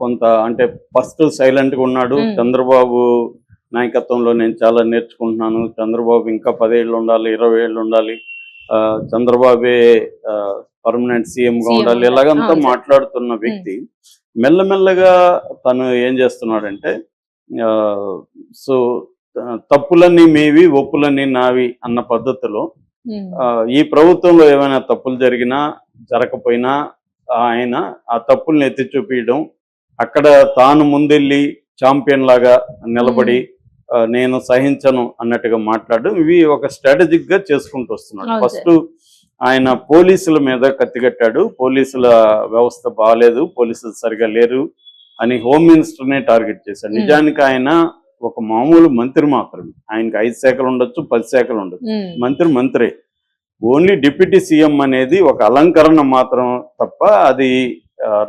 కొంత అంటే ఫస్ట్ సైలెంట్గా ఉన్నాడు. చంద్రబాబు నాయకత్వంలో నేను చాలా నేర్చుకుంటున్నాను, చంద్రబాబు ఇంకా 10 ఏళ్ళు ఉండాలి, 20 ఏళ్ళు ఉండాలి, చంద్రబాబే పర్మనెంట్ సీఎంగా ఉండాలి, ఇలాగంతా మాట్లాడుతున్న వ్యక్తి మెల్లమెల్లగా తను ఏం చేస్తున్నాడంటే సో తప్పులన్నీ మీవి, ఒప్పులన్నీ నావి అన్న పద్ధతిలో ఈ ప్రభుత్వంలో ఏమైనా తప్పులు జరిగినా జరగకపోయినా ఆయన ఆ తప్పుల్ని ఎత్తి చూపించడం, అక్కడ తాను ముందెళ్ళి ఛాంపియన్ లాగా నిలబడి నేను సహించను అన్నట్టుగా మాట్లాడడం, ఇవి ఒక స్ట్రాటజిక్ గా చేసుకుంటూ వస్తున్నాడు. ఫస్ట్ ఆయన పోలీసుల మీద కత్తిగట్టాడు, పోలీసుల వ్యవస్థ బాగాలేదు, పోలీసులు సరిగా లేరు అని హోమ్ మినిస్టర్నే టార్గెట్ చేశాడు. నిజానికి ఆయన ఒక మామూలు మంత్రి మాత్రమే, ఆయనకి 5 శాఖలు ఉండొచ్చు, 10 శాఖలు ఉండొచ్చు, మంత్రే. ఓన్లీ డిప్యూటీ సీఎం అనేది ఒక అలంకరణ మాత్రం తప్ప అది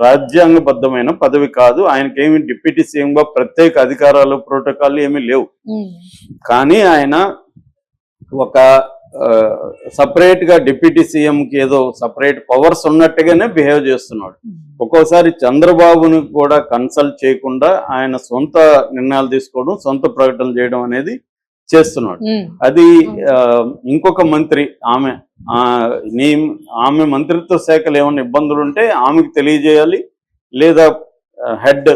రాజ్యాంగబద్ధమైన పదవి కాదు. ఆయనకేమి డిప్యూటీ సీఎం గా ప్రత్యేక అధికారాలు, ప్రోటోకాల్ ఏమీ లేవు. కానీ ఆయన ఒక సపరేట్ గా డిప్యూటీ సీఎం కి ఏదో సపరేట్ పవర్స్ ఉన్నట్టుగానే బిహేవ్ చేస్తున్నాడు. ఒక్కోసారి చంద్రబాబును కూడా కన్సల్ట్ చేయకుండా ఆయన సొంత నిర్ణయాలు తీసుకోవడం, సొంత ప్రకటనలు చేయడం అనేది చేస్తున్నాడు. అది ఇంకొక మంత్రి ఆమె మంత్రిత్వ శాఖలు ఏమైనా ఇబ్బందులు ఉంటే ఆమెకు తెలియజేయాలి, లేదా head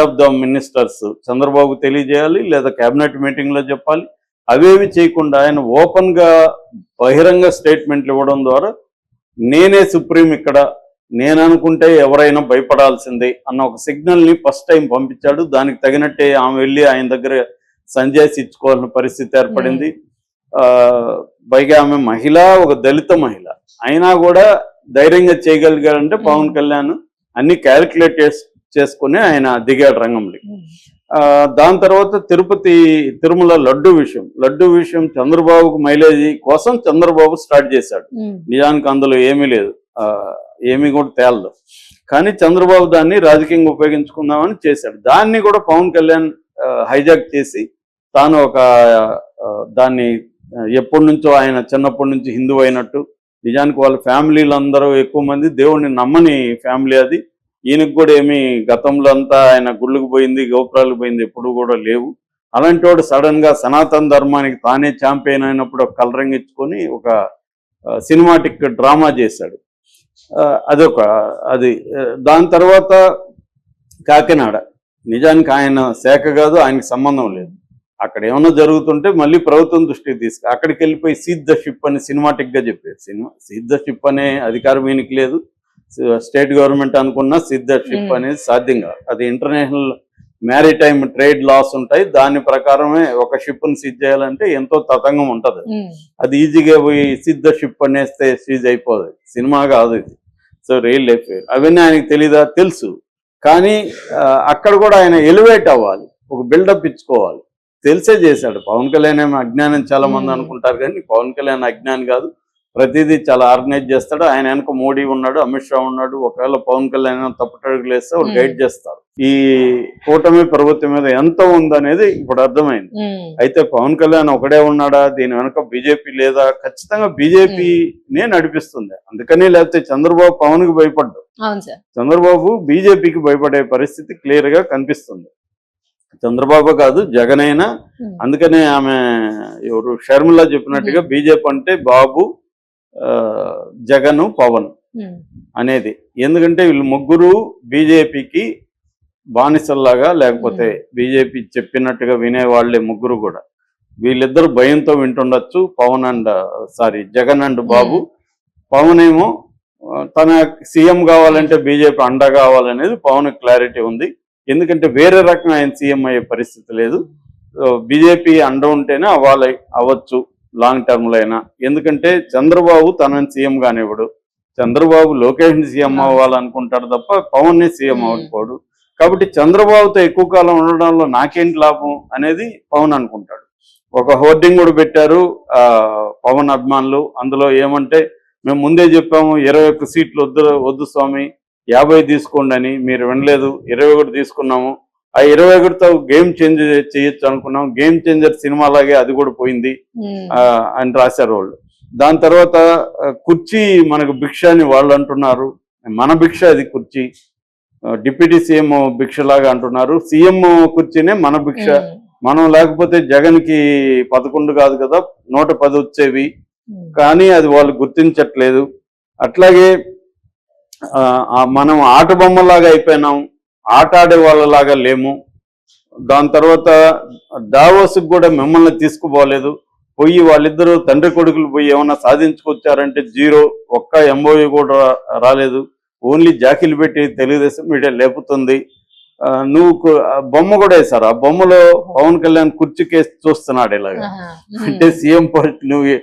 of the ministers Chandrababu తెలియజేయాలి, లేదా కేబినెట్ మీటింగ్ లో చెప్పాలి. అవేవి చేయకుండా ఆయన ఓపెన్ గా బహిరంగ స్టేట్మెంట్లు ఇవ్వడం ద్వారా నేనే సుప్రీం, ఇక్కడ నేను అనుకుంటే ఎవరైనా భయపడాల్సిందే అన్న ఒక సిగ్నల్ ని ఫస్ట్ టైం పంపించాడు. దానికి తగినట్టే ఆమె వెళ్ళి ఆయన దగ్గర సంజాయిషి ఇచ్చుకోవాల్సిన పరిస్థితి ఏర్పడింది. పైగా ఆమె మహిళ, ఒక దళిత మహిళ అయినా కూడా ధైర్యంగా చేయగలిగారంటే పవన్ కళ్యాణ్ అన్ని క్యాలిక్యులేట్ చేసుకుని ఆయన దిగాడు రంగంలో. దాని తర్వాత తిరుమల లడ్డు విషయం చంద్రబాబుకు మైలేజీ కోసం చంద్రబాబు స్టార్ట్ చేశాడు. నిజానికి అందులో ఏమీ లేదు, ఏమీ కూడా తేలదు. కానీ చంద్రబాబు దాన్ని రాజకీయంగా ఉపయోగించుకుందామని చేశాడు. దాన్ని కూడా పవన్ కళ్యాణ్ హైజాక్ చేసి తాను దాన్ని ఎప్పటి నుంచో ఆయన చిన్నప్పటి నుంచి హిందూ అయినట్టు, నిజానికి వాళ్ళ ఫ్యామిలీలందరూ ఎక్కువ మంది దేవుడిని నమ్మని ఫ్యామిలీ అది. ఈయనకు కూడా ఏమి గతంలో అంతా ఆయన గుళ్ళకు పోయింది, గోపురాలకు పోయింది ఎప్పుడు కూడా లేవు. అలాంటి వాడు సడన్ గా సనాతన ధర్మానికి తానే ఛాంపియన్ అయినప్పుడు ఒక కలరింగ్ ఇచ్చుకొని ఒక సినిమాటిక్ డ్రామా చేశాడు. అది దాని తర్వాత కాకినాడ, నిజానికి ఆయన శాఖ కాదు, ఆయనకి సంబంధం లేదు. అక్కడ ఏమన్నా జరుగుతుంటే మళ్ళీ ప్రభుత్వం దృష్టికి అక్కడికి వెళ్ళిపోయి సీజ్ ద షిప్ అని సినిమాటిక్ గా చెప్పారు. సీజ్ ద షిప్ అనే అధికారం ఈయనకి లేదు. స్టేట్ గవర్నమెంట్ అనుకున్న సీజ్ ద షిప్ అనేది సాధ్యం కాదు. అది ఇంటర్నేషనల్ మ్యారిటైమ్ ట్రేడ్ లాస్ ఉంటాయి, దాని ప్రకారమే ఒక షిప్ ని సీజ్ చేయాలంటే ఎంతో తతంగం ఉంటది. అది ఈజీగా పోయి సీజ్ ద షిప్ అనేస్తే సీజ్ అయిపోదు, సినిమా కాదు ఇది. సో రియల్ లైఫ్ అవన్నీ ఆయనకి తెలీదా? తెలుసు. కానీ అక్కడ కూడా ఆయన ఎలివేట్ అవ్వాలి, ఒక బిల్డప్ ఇచ్చుకోవాలి, తెలిసే చేశాడు. పవన్ కళ్యాణ్ ఏమో అజ్ఞానం చాలా మంది అనుకుంటారు, కానీ పవన్ కళ్యాణ్ అజ్ఞాని కాదు, ప్రతిదీ చాలా ఆర్గనైజ్ చేస్తాడు. ఆయన వెనక మోడీ ఉన్నాడు, అమిత్ షా ఉన్నాడు. ఒకవేళ పవన్ కళ్యాణ్ తప్పటడుగులు వేస్తే వాళ్ళు గైడ్ చేస్తారు. ఈ కూటమి ప్రభుత్వం మీద ఎంత ఉందనేది ఇప్పుడు అర్థమైంది. అయితే పవన్ కళ్యాణ్ ఒకడే ఉన్నాడా, దీని వెనక బీజేపీ లేదా? ఖచ్చితంగా బీజేపీనే నడిపిస్తుంది. అందుకని లేకపోతే చంద్రబాబు పవన్ కి భయపడ్డు, చంద్రబాబు బీజేపీకి భయపడే పరిస్థితి క్లియర్ గా కనిపిస్తుంది. చంద్రబాబు కాదు, జగన్ అయినా. అందుకనే ఆమె ఎవరు షర్మిల చెప్పినట్టుగా బీజేపీ అంటే బాబు, జగన్, పవన్ అనేది. ఎందుకంటే వీళ్ళు ముగ్గురు బీజేపీకి బానిసల్లాగా, లేకపోతే బీజేపీ చెప్పినట్టుగా వినేవాళ్లే ముగ్గురు కూడా. వీళ్ళిద్దరు భయంతో వింటుండొచ్చు, జగన్ అండ్ బాబు. పవన్ ఏమో తన సీఎం కావాలంటే బీజేపీ అండ కావాలనేది పవన్ క్లారిటీ ఉంది. ఎందుకంటే వేరే రకంగా ఆయన సీఎం అయ్యే పరిస్థితి లేదు. బీజేపీ అండ ఉంటేనే అవ్వచ్చు లాంగ్ టర్మ్ లో అయినా. ఎందుకంటే చంద్రబాబు తనని సీఎం కానివ్వడు, చంద్రబాబు లోకేష్ ని సీఎం అవ్వాలనుకుంటాడు తప్ప పవన్ ని సీఎం అవ్వకపోడు. కాబట్టి చంద్రబాబుతో ఎక్కువ కాలం ఉండడంలో నాకేంటి లాభం అనేది పవన్ అనుకుంటాడు. ఒక హోర్డింగ్ కూడా పెట్టారు పవన్ అభిమానులు. అందులో ఏమంటే, మేము ముందే చెప్పాము 21 సీట్లు వద్దు స్వామి, 50 తీసుకోండి అని. మీరు వినలేదు, 21 తీసుకున్నాము. ఆ 21తో గేమ్ చేంజ్ చేయొచ్చు అనుకున్నాం. గేమ్ చేంజర్ సినిమా లాగే అది కూడా పోయింది అని రాశారు వాళ్ళు. దాని తర్వాత కుర్చీ మనకు భిక్ష అని వాళ్ళు అంటున్నారు. మన భిక్ష అది కుర్చీ. డిప్యూటీ సీఎం భిక్షలాగా అంటున్నారు. సీఎం కుర్చీనే మన భిక్ష, మనం లేకపోతే జగన్ కి 11 కాదు కదా 110 వచ్చేవి, కానీ అది వాళ్ళు గుర్తించట్లేదు. అట్లాగే మనం ఆట బొమ్మలాగా అయిపోయినాం, ఆట ఆడే వాళ్ళలాగా లేము. దాని తర్వాత దావోస్కి కూడా మిమ్మల్ని తీసుకుపోలేదు. పోయి వాళ్ళిద్దరూ తండ్రి కొడుకులు పోయి ఏమన్నా సాధించుకొచ్చారంటే జీరో, ఒక్క ఎంఓయూ కూడా రాలేదు. ఓన్లీ జాకీలు పెట్టి తెలుగుదేశం మీడియా లేపుతుంది. బొమ్మ కూడా వేశారు. ఆ బొమ్మలో పవన్ కళ్యాణ్ కుర్చీ కేసు చూస్తున్నాడు ఇలాగా, అంటే సీఎం పోస్ట్ నువ్వు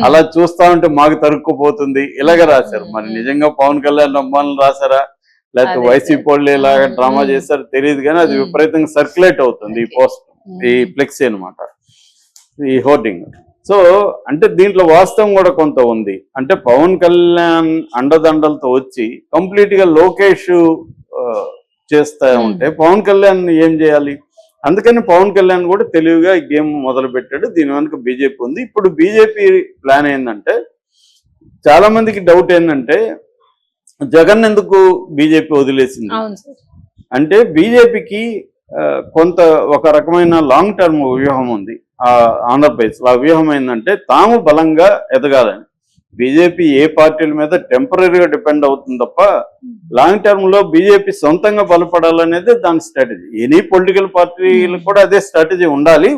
అలా చూస్తా ఉంటే మాకు తరుక్కుపోతుంది ఇలాగ రాశారు. మరి నిజంగా పవన్ కళ్యాణ్ అమ్మాయిని రాశారా లేకపోతే వైసీపీ వాళ్ళు ఇలాగ డ్రామా చేశారో తెలియదు, కానీ అది విపరీతంగా సర్క్యులేట్ అవుతుంది ఈ పోస్ట్, ఈ ఫ్లెక్సీ అనమాట, ఈ హోర్డింగ్. సో అంటే దీంట్లో వాస్తవం కూడా కొంత ఉంది. అంటే పవన్ కళ్యాణ్ అండదండలతో వచ్చి కంప్లీట్ గా లోకేష్ చేస్తా ఉంటే పవన్ కళ్యాణ్ ఏం చేయాలి? అందుకని పవన్ కళ్యాణ్ కూడా తెలివిగా ఈ గేమ్ మొదలు పెట్టాడు. దీని వెనుక బీజేపీ ఉంది. ఇప్పుడు బీజేపీ ప్లాన్ ఏంటంటే, చాలా మందికి డౌట్ ఏంటంటే జగన్ ఎందుకు బీజేపీ వదిలేసింది అంటే, బీజేపీకి కొంత ఒక రకమైన లాంగ్ టర్మ్ వ్యూహం ఉంది ఆంధ్రప్రదేశ్. ఆ వ్యూహం ఏంటంటే తాము బలంగా ఎదగాలని. బీజేపీ ఏ పార్టీల మీద టెంపరీగా డిపెండ్ అవుతుంది తప్ప లాంగ్ టర్మ్ లో బీజేపీ సొంతంగా బలపడాలనేది దాని స్ట్రాటజీ. ఎనీ పొలిటికల్ పార్టీలకు కూడా అదే స్ట్రాటజీ ఉండాలి,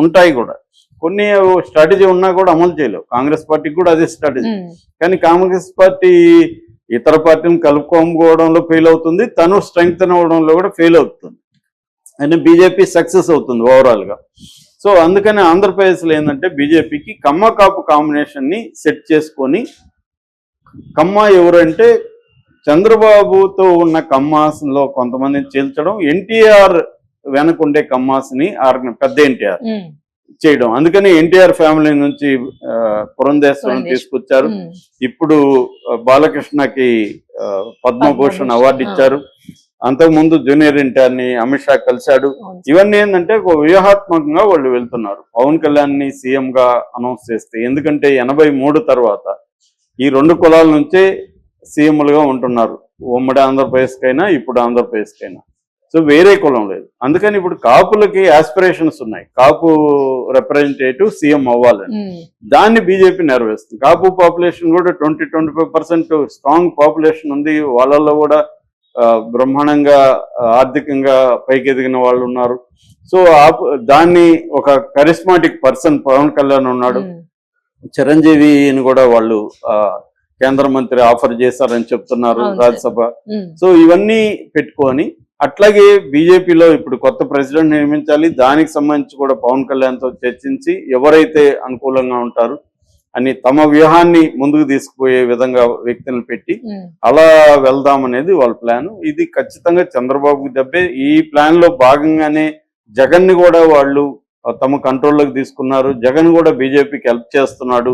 ఉంటాయి కూడా. కొన్ని స్ట్రాటజీ ఉన్నా కూడా అమలు చేయలేవు. కాంగ్రెస్ పార్టీకి కూడా అదే స్ట్రాటజీ. కానీ కాంగ్రెస్ పార్టీ ఇతర పార్టీని కలుపుకోవడంలో ఫెయిల్ అవుతుంది, తను స్ట్రెంగ్త్ అవ్వడంలో కూడా ఫెయిల్ అవుతుంది. అయినా బీజేపీ సక్సెస్ అవుతుంది ఓవరాల్ గా. సో అందుకని ఆంధ్రప్రదేశ్లో ఏంటంటే బీజేపీకి కమ్మ కాపు కాంబినేషన్ ని సెట్ చేసుకొని, కమ్మ ఎవరంటే చంద్రబాబుతో ఉన్న కమ్మాస్లో కొంతమందిని చేల్చడం, ఎన్టీఆర్ వెనకుండే కమ్మాస్ని పెద్ద ఎన్టీఆర్ చేయడం. అందుకని ఎన్టీఆర్ ఫ్యామిలీ నుంచి పురంధేశ్వరం తీసుకొచ్చారు. ఇప్పుడు బాలకృష్ణకి పద్మభూషణ్ అవార్డు ఇచ్చారు. అంతకుముందు జూనియర్ ఎన్టీఆర్ని అమిత్ షా కలిశాడు. ఇవన్నీ ఏంటంటే ఒక వ్యూహాత్మకంగా వాళ్ళు వెళ్తున్నారు. పవన్ కళ్యాణ్ ని సీఎం గా అనౌన్స్ చేస్తే, ఎందుకంటే 83 తర్వాత ఈ 2 కులాల నుంచే సీఎంలుగా ఉంటున్నారు, ఉమ్మడి ఆంధ్రప్రదేశ్కైనా ఇప్పుడు ఆంధ్రప్రదేశ్కైనా. సో వేరే కులం లేదు. అందుకని ఇప్పుడు కాపులకి ఆస్పిరేషన్స్ ఉన్నాయి, కాపు రిప్రజెంటేటివ్ సీఎం అవ్వాలని. దాన్ని బీజేపీ నెరవేరుస్తుంది. కాపు పాపులేషన్ కూడా 20-25% స్ట్రాంగ్ పాపులేషన్ ఉంది. వాళ్ళల్లో కూడా బ్రహ్మాండంగా ఆర్థికంగా పైకి ఎదిగిన వాళ్ళు ఉన్నారు. సో దాన్ని ఒక కరిస్మాటిక్ పర్సన్ పవన్ కళ్యాణ్ ఉన్నాడు. చిరంజీవిని కూడా వాళ్ళు కేంద్ర మంత్రి ఆఫర్ చేశారని చెప్తున్నారు రాజ్యసభ. సో ఇవన్నీ పెట్టుకొని, అట్లాగే బీజేపీలో ఇప్పుడు కొత్త ప్రెసిడెంట్ నియమించాలి. దానికి సంబంధించి కూడా పవన్ కళ్యాణ్తో చర్చించి ఎవరైతే అనుకూలంగా ఉంటారు అని తమ వ్యూహాన్ని ముందుకు తీసుకుపోయే విధంగా వ్యక్తులను పెట్టి అలా వెళ్దామనేది వాళ్ళ ప్లాన్. ఇది ఖచ్చితంగా చంద్రబాబుకి దెబ్బే. ఈ ప్లాన్ లో భాగంగానే జగన్ ని కూడా వాళ్ళు తమ కంట్రోల్లోకి తీసుకున్నారు. జగన్ కూడా బీజేపీకి హెల్ప్ చేస్తున్నాడు.